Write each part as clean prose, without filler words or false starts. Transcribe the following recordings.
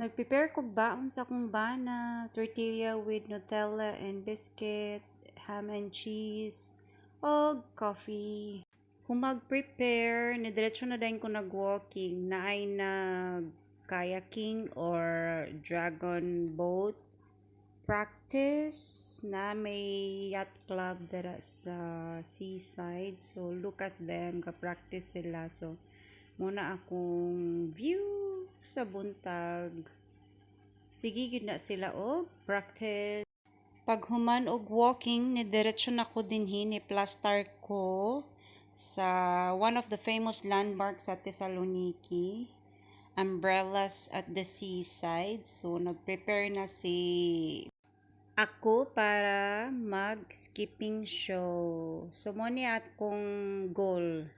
Nag-prepare kog baon sa akong bana, tortilla with Nutella and biscuit, ham and cheese, og coffee. Humag-prepare, nidiretso na dayon ko nag-walking, naay nag kayaking or dragon boat practice na may yacht club dara sa seaside. So look at them, ka-practice sila. So muna akong view sa buntag. Sige gid na sila og practice. Pag human og walking, ni diretso na ko dinhi ni plaster ko sa one of the famous landmarks sa Thessaloniki, umbrellas at the seaside. So nag-prepare na si ako para mag-skipping show. So mo ni akong goal,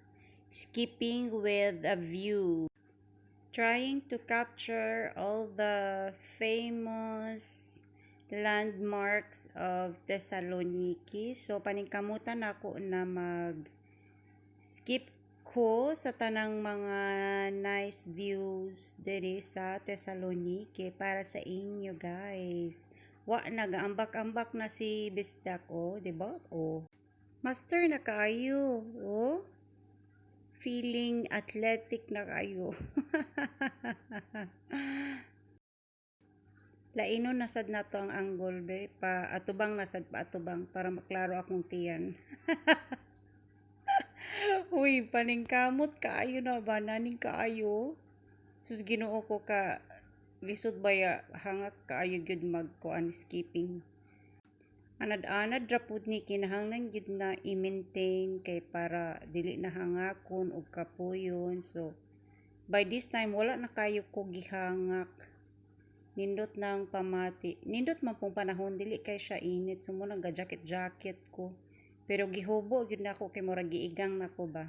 skipping with a view. Trying to capture all the famous landmarks of Thessaloniki. So paningkamutan ako na mag-skip ko sa tanang mga nice views diri sa Thessaloniki para sa inyo guys. Nagaambak-ambak na si Bisdak, di ba? Master na kaayo, feeling athletic na kayo. Laino nasad na to ang angle be, pa atubang nasad pa atubang para maklaro akong tiyan. Uy, paningkamot kaayo na ba, naning kaayo? Sus Ginoo ko ka lisod baya hangak kaayo gyud magkuan skipping. Anad-anad ra pud ni kinahanglan gyud na i-maintain kay para dili na hangakon og kapuyon. So by this time wala na kayo ko gihangak. Nindot nang pamati. Nindot man pong panahon dili kay siya init. So mo nang jacket ko. Pero gihubo gyud nako kay murag giigang nako ba.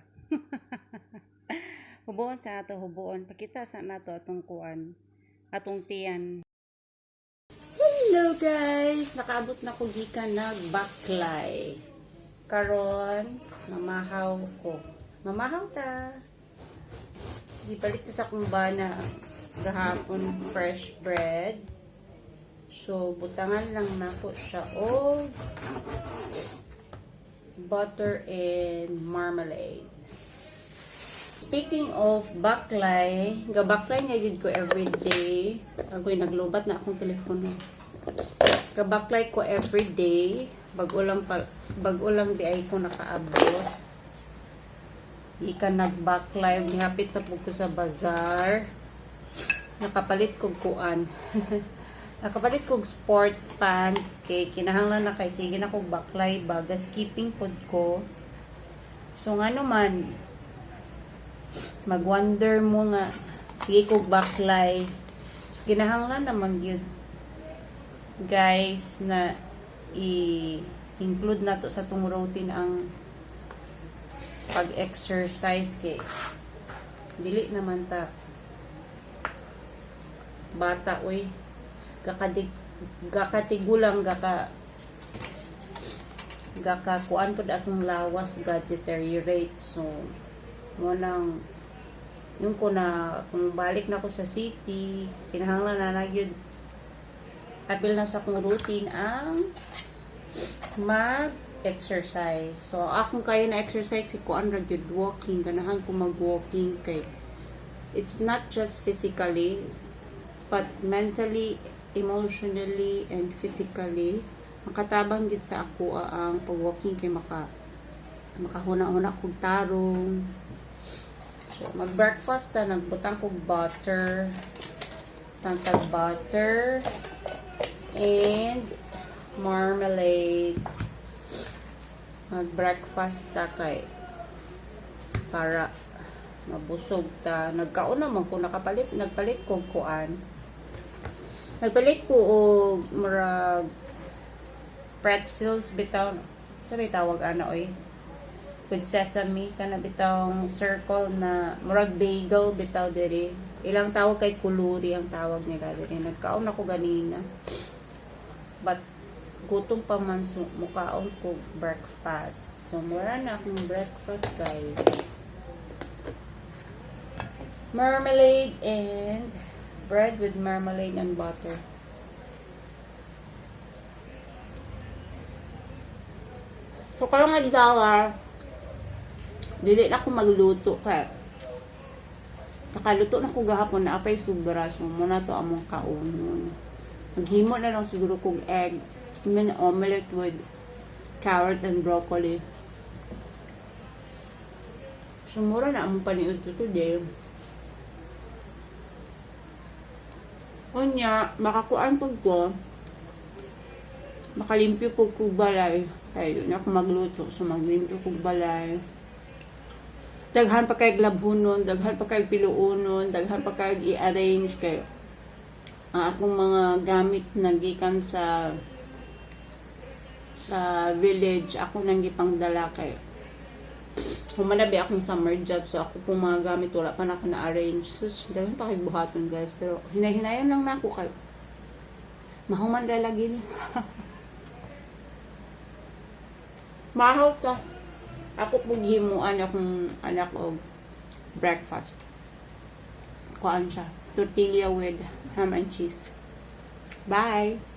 Hubuon sa ato, hubuon. Pakita sa nato atong kuan, atong tiyan. Hello guys, nakaabot na ko gikan nagbaklay. Karon mamahaw ko. Mamahaw ta. Gipalit sa akong bana gahapon fresh bread. So butangan lang nako siya og butter and marmalade. Speaking of baklay, gabaklay nga gid ko everyday. Agoy naglobat na akong telepono. Gabaklay ko everyday. Bag-ulang di ay ko nakaabot. Ikan nagbaklay, gihapit na po ko sa bazar. Nakapalit kog kuan. Nakapalit kog sports pants kay kinahanglan na kay sige na kog baklay baga skipping pod ko. So ngano man mag-wonder mo nga sige kog baklay. So, kinahanglan naman yun guys na i-include na to sa tong routine ang pag-exercise kay dili naman ta bata oy gakatigulang gaka kuan pod atong lawas ga deteriorate. So mo nang yung ko na kung balik na ko sa city kinahanglan na nagyud apil na sa akong routine ang mag-exercise. So akong kayo na exercise si kuan ra gyud walking, ganahan ko mag-walking kay it's not just physically but mentally, emotionally and physically makatabang gyud sa ako ang pag-walking kay makahuna-huna kog tarong. So mag-breakfast ta, nagbutang kog butter, tantag butter and marmalade. Mag-breakfast ta kay para mabusog ta. Nagkaon naman ko nagpalit kog kuan. Nagpalit ko og murag pretzels bitaw. Sabi tawag ana oy. With sesame kana bitawng circle na murag bagel bitaw diri. Ilang tawag kay kuluri ang tawag nila diri. Nagkaon ako ganina. But gutom pa man so mukaon ko breakfast. So mura na akong breakfast guys. Marmalade and Bread with marmalade and butter. So, kaya nga dawa, dili na ako magluto kaya nakaluto na ko gahapon na apay sobra. So, muna to among kaunon. Maghimo na lang siguro kong egg. Even omelette with carrot and broccoli. So, mura na among paniud to today. Unya, makakuan po ko. Makalimpyo po ko balay. Kaya yun ako magluto. So, maglimpyo ko balay. Daghan pa kay labhunon, daghan pa kay piluunon, daghan pa kay i-arrange kayo. Ang akong mga gamit na gikan sa village, ako nang gipangdala kayo. Humanabi akong summer job, so ako pong mga gamit wala pa na ako na-arrange. So, daghan pa kay buhaton guys, pero hinay-hinayan lang na ako kayo. Mahuman lagi niya. Mahaw ka. Ako po gihimuan akong anak og breakfast. Kuan siya. Tortilla with ham and cheese. Bye!